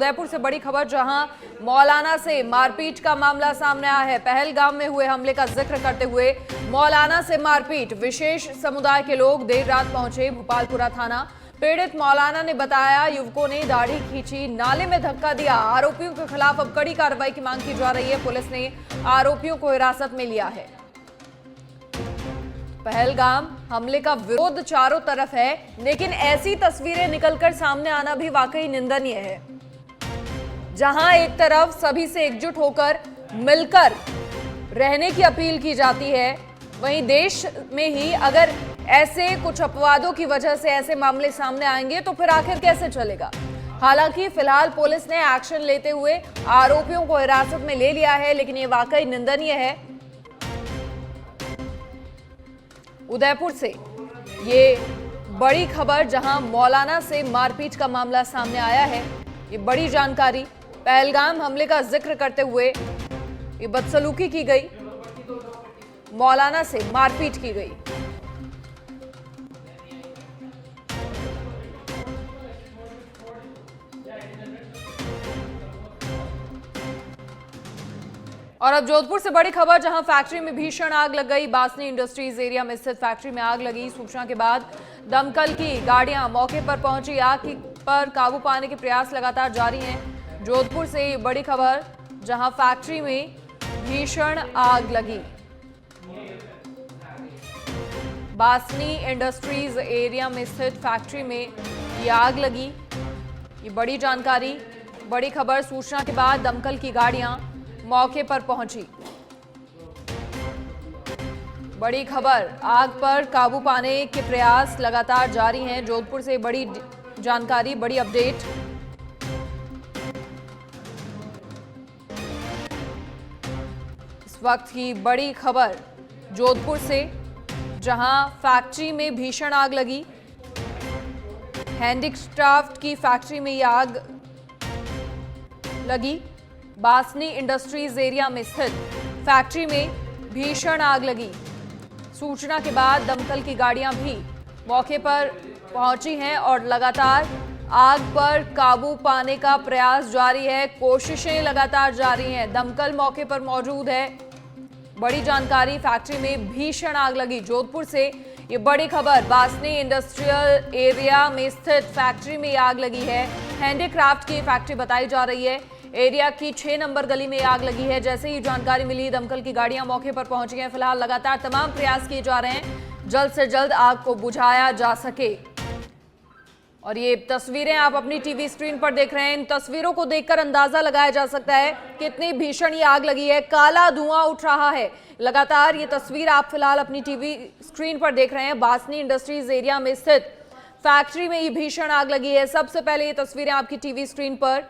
उदयपुर से बड़ी खबर, जहां मौलाना से मारपीट का मामला सामने आया है। पहलगाम में हुए हमले का जिक्र करते हुए मौलाना से मारपीट, विशेष समुदाय के लोग देर रात पहुंचे भोपालपुरा थाना। पीड़ित मौलाना ने बताया, युवकों ने दाढ़ी खींची, नाले में धक्का दिया। आरोपियों के खिलाफ अब कड़ी कार्रवाई की मांग की जा रही है। पुलिस ने आरोपियों को हिरासत में लिया है। पहलगाम हमले का विरोध चारों तरफ है, लेकिन ऐसी तस्वीरें निकलकर सामने आना भी वाकई निंदनीय है। जहां एक तरफ सभी से एकजुट होकर मिलकर रहने की अपील की जाती है, वहीं देश में ही अगर ऐसे कुछ अपवादों की वजह से ऐसे मामले सामने आएंगे तो फिर आखिर कैसे चलेगा। हालांकि फिलहाल पुलिस ने एक्शन लेते हुए आरोपियों को हिरासत में ले लिया है, लेकिन ये वाकई निंदनीय है। उदयपुर से ये बड़ी खबर, जहां मौलाना से मारपीट का मामला सामने आया है। ये बड़ी जानकारी, पहलगाम हमले का जिक्र करते हुए ये बदसलूकी की गई, मौलाना से मारपीट की गई। और अब जोधपुर से बड़ी खबर, जहां फैक्ट्री में भीषण आग लग गई। बासनी इंडस्ट्रीज एरिया में स्थित फैक्ट्री में आग लगी। सूचना के बाद दमकल की गाड़ियां मौके पर पहुंची। आग पर काबू पाने के प्रयास लगातार जारी हैं। जोधपुर से बड़ी खबर, जहां फैक्ट्री में भीषण आग लगी। बासनी इंडस्ट्रीज एरिया में स्थित फैक्ट्री में ये आग लगी। ये बड़ी जानकारी, बड़ी खबर। सूचना के बाद दमकल की गाड़ियां मौके पर पहुंची। बड़ी खबर, आग पर काबू पाने के प्रयास लगातार जारी हैं। जोधपुर से बड़ी जानकारी, बड़ी अपडेट। इस वक्त की बड़ी खबर जोधपुर से, जहां फैक्ट्री में भीषण आग लगी। हैंडीक्राफ्ट की फैक्ट्री में यह आग लगी। बासनी इंडस्ट्रीज एरिया में स्थित फैक्ट्री में भीषण आग लगी। सूचना के बाद दमकल की गाड़ियां भी मौके पर पहुंची हैं और लगातार आग पर काबू पाने का प्रयास जारी है। कोशिशें लगातार जारी हैं। दमकल मौके पर मौजूद है। बड़ी जानकारी, फैक्ट्री में भीषण आग लगी। जोधपुर से ये बड़ी खबर, बासनी इंडस्ट्रियल एरिया में स्थित फैक्ट्री में आग लगी है। हैंडीक्राफ्ट की फैक्ट्री बताई जा रही है। एरिया की 6 नंबर गली में आग लगी है। जैसे ही जानकारी मिली, दमकल की गाड़ियां मौके पर पहुंची हैं। फिलहाल लगातार तमाम प्रयास किए जा रहे हैं, जल्द से जल्द आग को बुझाया जा सके। और ये तस्वीरें आप अपनी टीवी स्क्रीन पर देख रहे हैं। इन तस्वीरों को देखकर अंदाजा लगाया जा सकता है कितनी भीषण ये आग लगी है। काला धुआं उठ रहा है लगातार। ये तस्वीर आप फिलहाल अपनी टीवी स्क्रीन पर देख रहे हैं। बासनी इंडस्ट्रीज एरिया में स्थित फैक्ट्री में ये भीषण आग लगी है। सबसे पहले ये तस्वीरें आपकी टीवी स्क्रीन पर,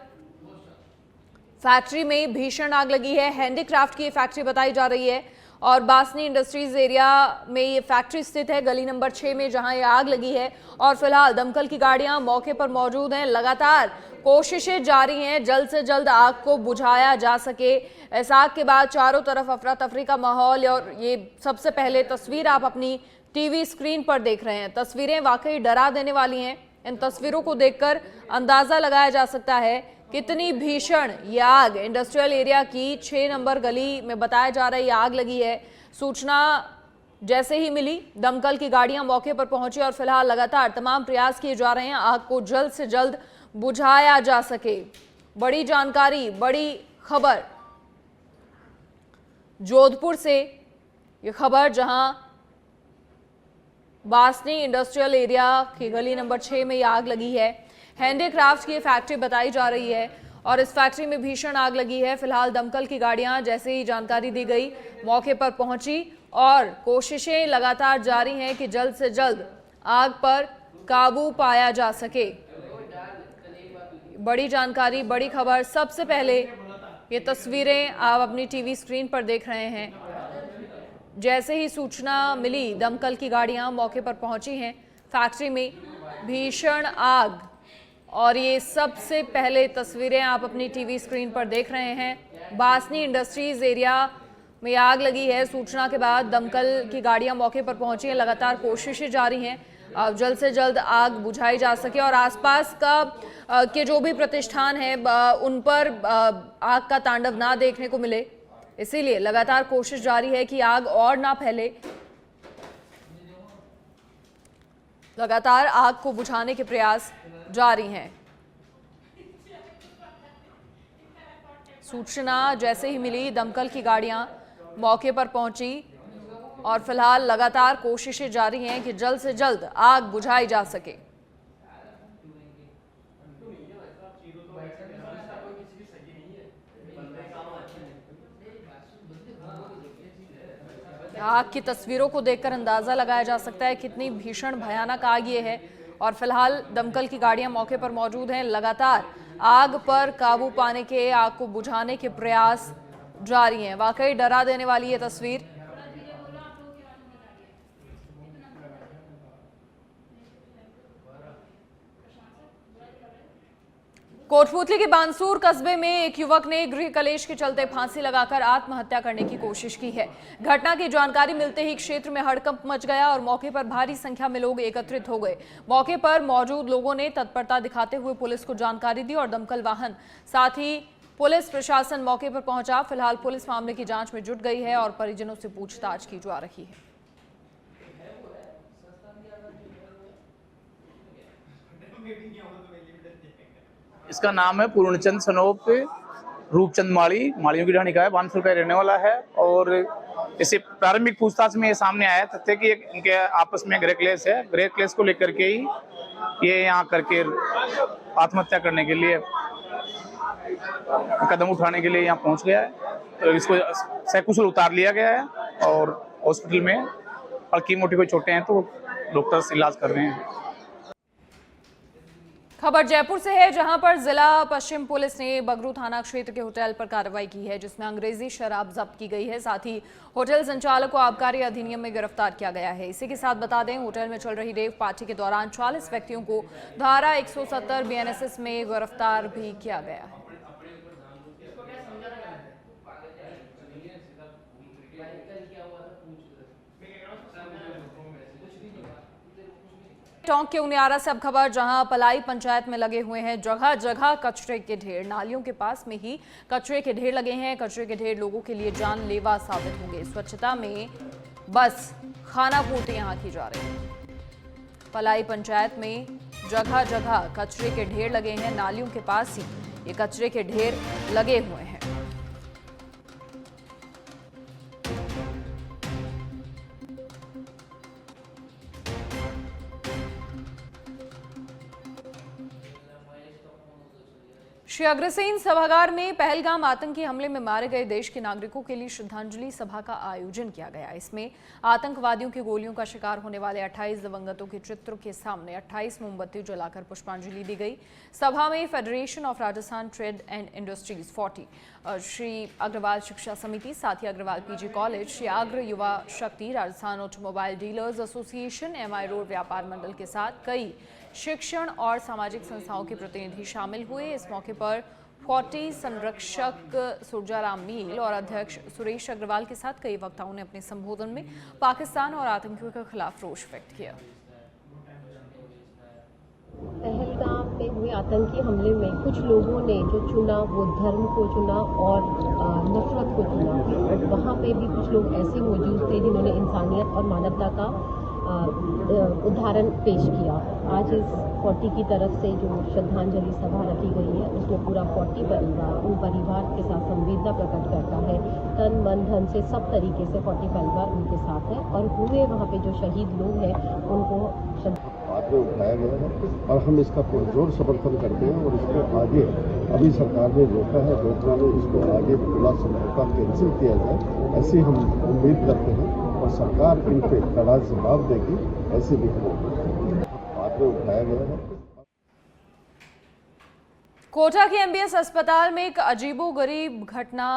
फैक्ट्री में भीषण आग लगी है। हैंडीक्राफ्ट की फैक्ट्री बताई जा रही है और बासनी इंडस्ट्रीज एरिया में ये फैक्ट्री स्थित है, गली नंबर 6 में, जहां ये आग लगी है। और फिलहाल दमकल की गाड़ियां मौके पर मौजूद हैं। लगातार कोशिशें जारी हैं, जल्द से जल्द आग को बुझाया जा सके। इस आग के बाद चारों तरफ अफरा तफरी का माहौल, और ये सबसे पहले तस्वीर आप अपनी टीवी स्क्रीन पर देख रहे हैं। तस्वीरें वाकई डरा देने वाली हैं। इन तस्वीरों को देखकर अंदाजा लगाया जा सकता है कितनी भीषण ये आग इंडस्ट्रियल एरिया की 6 नंबर गली में बताया जा रहा है ये आग लगी है। सूचना जैसे ही मिली, दमकल की गाड़ियां मौके पर पहुंची और फिलहाल लगातार तमाम प्रयास किए जा रहे हैं आग को जल्द से जल्द बुझाया जा सके। बड़ी जानकारी, बड़ी खबर जोधपुर से ये खबर, जहां बासनी इंडस्ट्रियल एरिया की गली नंबर 6 में ये आग लगी है। हैंडीक्राफ्ट की फैक्ट्री बताई जा रही है और इस फैक्ट्री में भीषण आग लगी है। फिलहाल दमकल की गाड़ियां, जैसे ही जानकारी दी गई, मौके पर पहुंची और कोशिशें लगातार जारी हैं कि जल्द से जल्द आग पर काबू पाया जा सके। बड़ी जानकारी, बड़ी खबर। सबसे पहले ये तस्वीरें आप अपनी टीवी स्क्रीन पर देख रहे हैं। जैसे ही सूचना मिली, दमकल की गाड़ियां मौके पर पहुंची हैं। फैक्ट्री में भीषण आग, और ये सबसे पहले तस्वीरें आप अपनी टीवी स्क्रीन पर देख रहे हैं। बासनी इंडस्ट्रीज एरिया में आग लगी है। सूचना के बाद दमकल की गाड़ियां मौके पर पहुंची हैं। लगातार कोशिशें जारी हैं जल्द से जल्द आग बुझाई जा सके और आसपास के जो भी प्रतिष्ठान है उन पर आग का तांडव ना देखने को मिले, इसीलिए लगातार कोशिश जारी है कि आग और ना फैले। लगातार आग को बुझाने के प्रयास जारी हैं। सूचना जैसे ही मिली दमकल की गाड़ियां मौके पर पहुंची और फिलहाल लगातार कोशिशें जारी हैं कि जल्द से जल्द आग बुझाई जा सके। आग की तस्वीरों को देखकर अंदाजा लगाया जा सकता है कितनी भीषण भयानक आग ये है और फिलहाल दमकल की गाड़ियां मौके पर मौजूद हैं। लगातार आग पर काबू पाने के, आग को बुझाने के प्रयास जारी हैं। वाकई डरा देने वाली ये तस्वीर। कोटपूतली के बानसूर कस्बे में एक युवक ने गृह कलेश के चलते फांसी लगाकर आत्महत्या करने की कोशिश की है। घटना की जानकारी मिलते ही क्षेत्र में हड़कंप मच गया और मौके पर भारी संख्या में लोग एकत्रित हो गए। मौके पर मौजूद लोगों ने तत्परता दिखाते हुए पुलिस को जानकारी दी और दमकल वाहन साथ ही पुलिस प्रशासन मौके पर पहुंचा। फिलहाल पुलिस मामले की जांच में जुट गई है और परिजनों से पूछताछ की जा रही है। इसका नाम है पूर्णचंद सनोप रूपचंद माड़ियों की ढाणी का है, 500 रुपये रहने वाला है। और इसे प्रारंभिक पूछताछ में ये सामने आया तथ्य कि इनके आपस में गृह क्लेश है। गृह क्लेश को लेकर के ही ये यहाँ करके आत्महत्या करने के लिए कदम उठाने के लिए यहाँ पहुँच गया है। तो इसको सकुशल उतार लिया गया है और हॉस्पिटल में हल्की मोटी कोई चोटें हैं तो डॉक्टर्स इलाज कर रहे हैं। खबर जयपुर से है, जहां पर जिला पश्चिम पुलिस ने बगरू थाना क्षेत्र के होटल पर कार्रवाई की है, जिसमें अंग्रेजी शराब जब्त की गई है। साथ ही होटल संचालक को आबकारी अधिनियम में गिरफ्तार किया गया है। इसी के साथ बता दें, होटल में चल रही रेव पार्टी के दौरान 40 व्यक्तियों को धारा 170 BNSS में गिरफ्तार भी किया गया है। टोंक के उनियारा से अब खबर, जहां पलाई पंचायत में लगे हुए हैं जगह जगह कचरे के ढेर। नालियों के पास में ही कचरे के ढेर लगे हैं। कचरे के ढेर लोगों के लिए जानलेवा साबित होंगे। स्वच्छता में बस खाना पूर्ति यहां की जा रही है। पलाई पंचायत में जगह जगह कचरे के ढेर लगे हैं। नालियों के पास ही ये कचरे के ढेर लगे हुए हैं। श्री अग्रसेन सभागार में पहलगाम आतंकी हमले में मारे गए देश के नागरिकों के लिए श्रद्धांजलि सभा का आयोजन किया गया। इसमें आतंकवादियों की गोलियों का शिकार होने वाले 28 दिवंगतों के चित्र के सामने 28 मोमबत्ती जलाकर पुष्पांजलि दी गई। सभा में federation of Rajasthan trade and industries 40, Shri Agarwal Shiksha Samiti, साथ ही Agarwal PG college, Shri Agra Yuva Shakti, Rajasthan automobile dealers association, MI road Vyapar Mandal के साथ कई शिक्षण और सामाजिक संस्थाओं के प्रतिनिधि शामिल हुए। इस मौके पर 40 संरक्षक सुरजाराम मील और अध्यक्ष सुरेश अग्रवाल के साथ कई वक्ताओं ने अपने संबोधन में पाकिस्तान और आतंकियों के खिलाफ रोष व्यक्त किया। पहलगाम में हुए आतंकी हमले में कुछ लोगों ने जो चुना वो धर्म को चुना और नफरत को चुना, और वहाँ पे भी कुछ लोग ऐसे मौजूद थे जिन्होंने इंसानियत और मानवता का उदाहरण पेश किया। आज इस 40 की तरफ से जो श्रद्धांजलि सभा रखी गई है उसमें पूरा 40 परिवार उन परिवार के साथ संवेदना प्रकट करता है। तन मन धन से सब तरीके से 40 परिवार उनके साथ है और हुए वहाँ पे जो शहीद लोग हैं उनको आगे उठाया गया है और हम इसका पुरजोर समर्थन करते हैं। और इसको आगे अभी सरकार ने रोका है, रोकना में इसको आगे पूरा समझौता कैंसिल किया जाए, ऐसी हम उम्मीद करते हैं और सरकार इन पे कड़ा जवाब देगी। ऐसे भी आगे उठाया गया है। कोटा के MBS अस्पताल में एक अजीबोगरीब घटना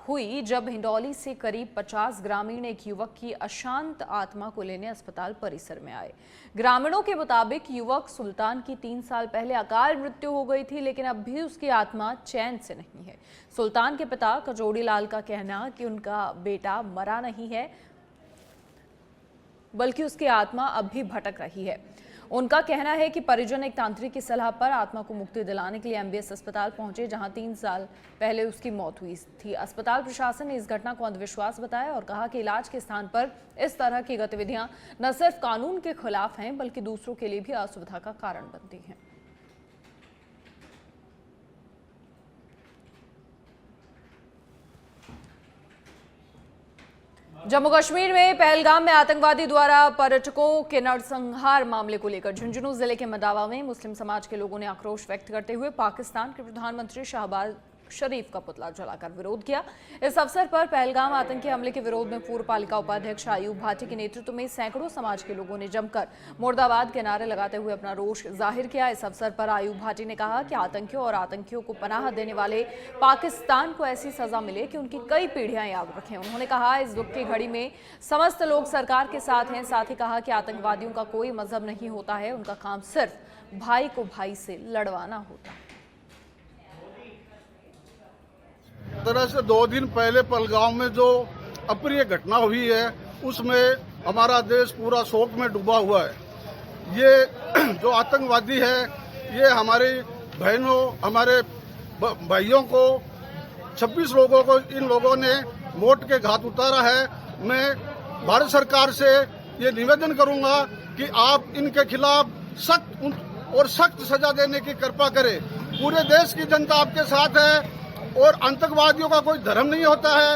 हुई, जब हिंडौली से करीब 50 ग्रामीण एक युवक की अशांत आत्मा को लेने अस्पताल परिसर में आए। ग्रामीणों के मुताबिक युवक सुल्तान की 3 साल पहले अकाल मृत्यु हो गई थी, लेकिन अब भी उसकी आत्मा चैन से नहीं है। सुल्तान के पिता कचौड़ी लाल का कहना कि उनका बेटा मरा नहीं है, बल्कि उसकी आत्मा अब भी भटक रही है। उनका कहना है कि परिजन एक तांत्रिक की सलाह पर आत्मा को मुक्ति दिलाने के लिए एमबीएस अस्पताल पहुंचे, जहां 3 साल पहले उसकी मौत हुई थी। अस्पताल प्रशासन ने इस घटना को अंधविश्वास बताया और कहा कि इलाज के स्थान पर इस तरह की गतिविधियां न सिर्फ कानून के खिलाफ हैं, बल्कि दूसरों के लिए भी असुविधा का कारण बनती हैं। जम्मू कश्मीर में पहलगाम में आतंकवादी द्वारा पर्यटकों के नरसंहार मामले को लेकर झुंझुनू जिले के मडावा में मुस्लिम समाज के लोगों ने आक्रोश व्यक्त करते हुए पाकिस्तान के प्रधानमंत्री शहबाज शरीफ का पुतला जलाकर विरोध किया। इस अवसर पर पहलगाम आतंकी हमले के विरोध में पूर्व पालिका उपाध्यक्ष आयूब भाटी के नेतृत्व में सैकड़ों समाज के लोगों ने जमकर मुर्दाबाद के नारे लगाते हुए अपना रोष जाहिर किया। इस अवसर पर आयूब भाटी ने कहा कि आतंकियों और आतंकियों को पनाह देने वाले पाकिस्तान को ऐसी सजा मिले कि उनकी कई पीढ़ियां याद रखें। उन्होंने कहा इस दुख की घड़ी में समस्त लोग सरकार के साथ हैं। साथ ही कहा कि आतंकवादियों का कोई मजहब नहीं होता है, उनका काम सिर्फ भाई को भाई से लड़वाना होता है। तरह से 2 दिन पहले पहलगाम में जो अप्रिय घटना हुई है उसमें हमारा देश पूरा शोक में डूबा हुआ है। ये जो आतंकवादी है ये हमारी बहनों, हमारे भाइयों को, 26 लोगों को इन लोगों ने मौत के घाट उतारा है। मैं भारत सरकार से ये निवेदन करूंगा कि आप इनके खिलाफ सख्त सजा देने की कृपा करें। पूरे देश की जनता आपके साथ है और आतंकवादियों का कोई धर्म नहीं होता है।